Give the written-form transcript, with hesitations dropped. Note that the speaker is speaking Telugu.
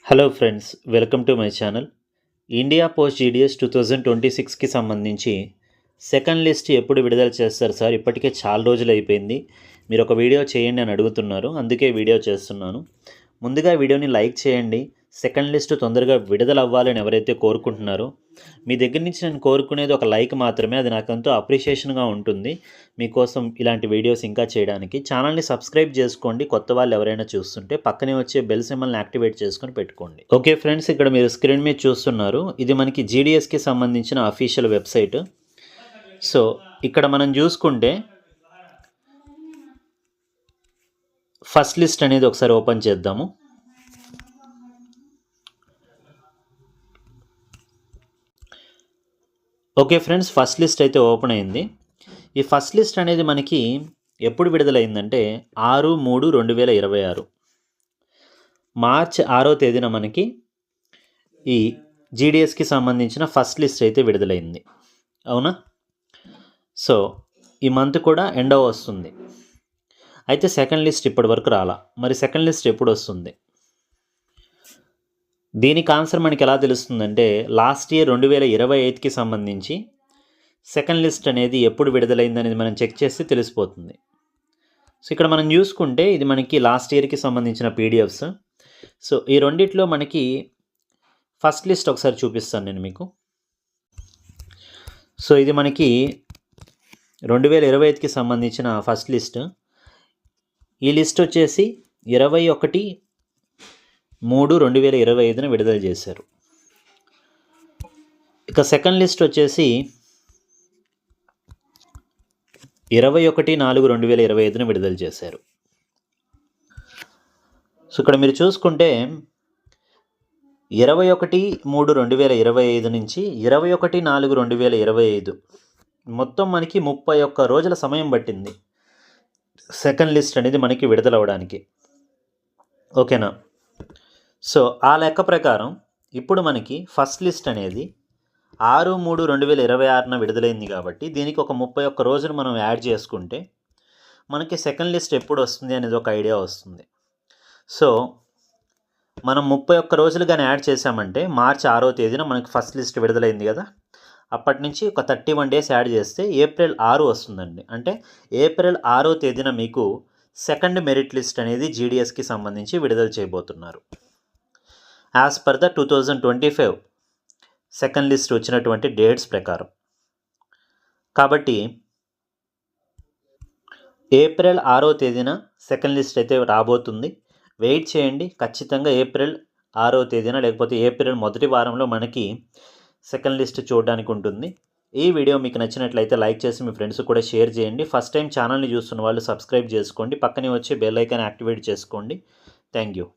Hello friends, welcome to my channel. India post GDS 2026కి సంబంధించి సెకండ్ లిస్ట్ ఎప్పుడు విడుదల చేస్తారు సార్? ఇప్పటికే చాలా రోజులు అయిపోయింది, మీరు ఒక వీడియో చేయండి అని అడుగుతున్నారు, అందుకే వీడియో చేస్తున్నాను. ముందుగా వీడియోని లైక్ చేయండి. సెకండ్ లిస్ట్ తొందరగా విడుదల అవ్వాలని ఎవరైతే కోరుకుంటున్నారో, మీ దగ్గర నుంచి నేను కోరుకునేది ఒక లైక్ మాత్రమే. అది నాకు ఎంతో అప్రిషియేషన్గా ఉంటుంది మీకోసం ఇలాంటి వీడియోస్ ఇంకా చేయడానికి. ఛానల్ని సబ్స్క్రైబ్ చేసుకోండి. కొత్త వాళ్ళు ఎవరైనా చూస్తుంటే పక్కనే వచ్చే బెల్ సింబల్ని యాక్టివేట్ చేసుకొని పెట్టుకోండి. ఓకే ఫ్రెండ్స్, ఇక్కడ మీరు స్క్రీన్ మీద చూస్తున్నారు, ఇది మనకి జీడిఎస్కి సంబంధించిన అఫీషియల్ వెబ్సైట్. సో ఇక్కడ మనం చూసుకుంటే ఫస్ట్ లిస్ట్ అనేది ఒకసారి ఓపెన్ చేద్దాము. ఓకే ఫ్రెండ్స్, ఫస్ట్ లిస్ట్ అయితే ఓపెన్ అయింది. ఈ ఫస్ట్ లిస్ట్ అనేది మనకి ఎప్పుడు విడుదలైందంటే 6/3/2026 మార్చ్ 6వ తేదీన మనకి ఈ జీడిఎస్కి సంబంధించిన ఫస్ట్ లిస్ట్ అయితే విడుదలైంది, అవునా? సో ఈ మంత్ కూడా ఎండ్ వస్తుంది. అయితే సెకండ్ లిస్ట్ ఇప్పటి వరకు రాలా. మరి సెకండ్ లిస్ట్ ఎప్పుడు వస్తుంది? దీనికి ఆన్సర్ మనకి ఎలా తెలుస్తుందంటే, లాస్ట్ ఇయర్ 2025కి సంబంధించి సెకండ్ లిస్ట్ అనేది ఎప్పుడు విడుదలైంది అనేది మనం చెక్ చేస్తే తెలిసిపోతుంది. సో ఇక్కడ మనం చూసుకుంటే ఇది మనకి లాస్ట్ ఇయర్కి సంబంధించిన పీడిఎఫ్స్. సో ఈ రెండిట్లో మనకి ఫస్ట్ లిస్ట్ ఒకసారి చూపిస్తాను నేను మీకు. సో ఇది మనకి 2025కి సంబంధించిన ఫస్ట్ లిస్ట్. ఈ లిస్ట్ వచ్చేసి 21/3/2025న విడుదల చేశారు. ఇక సెకండ్ లిస్ట్ వచ్చేసి 21/4/2025న విడుదల చేశారు. సో ఇక్కడ మీరు చూసుకుంటే 21/3/2025 నుంచి 21/4/2025 మొత్తం మనకి 31 రోజుల సమయం పట్టింది సెకండ్ లిస్ట్ అనేది మనకి విడుదలవ్వడానికి. ఓకేనా? సో ఆ లెక్క ప్రకారం ఇప్పుడు మనకి ఫస్ట్ లిస్ట్ అనేది 6/3/2026న విడుదలైంది కాబట్టి దీనికి ఒక 31 రోజులు మనం యాడ్ చేసుకుంటే మనకి సెకండ్ లిస్ట్ ఎప్పుడు వస్తుంది అనేది ఒక ఐడియా వస్తుంది. సో మనం 31 రోజులు కానీ యాడ్ చేసామంటే మార్చ్ 6వ తేదీన మనకి ఫస్ట్ లిస్ట్ విడుదలైంది కదా, అప్పటి నుంచి ఒక 31 డేస్ యాడ్ చేస్తే ఏప్రిల్ 6 వస్తుందండి. అంటే ఏప్రిల్ 6వ తేదీన మీకు సెకండ్ మెరిట్ లిస్ట్ అనేది జీడిఎస్కి సంబంధించి విడుదల చేయబోతున్నారు, as per the 2025 second list వచ్చినటువంటి డేట్స్ ప్రకారం. కాబట్టి ఏప్రిల్ 6వ తేదీన సెకండ్ లిస్ట్ అయితే రాబోతుంది. వెయిట్ చేయండి, ఖచ్చితంగా ఏప్రిల్ 6వ తేదీన లేకపోతే ఏప్రిల్ మొదటి వారంలో మనకి సెకండ్ లిస్ట్ చూడడానికి ఉంటుంది. ఈ వీడియో మీకు నచ్చినట్లయితే లైక్ చేసి మీ ఫ్రెండ్స్ కూడా షేర్ చేయండి. ఫస్ట్ టైం ఛానల్ని చూస్తున్న వాళ్ళు సబ్స్క్రైబ్ చేసుకోండి. పక్కనే వచ్చే బెల్ ఐకాన్ యాక్టివేట్ చేసుకోండి. Thank you.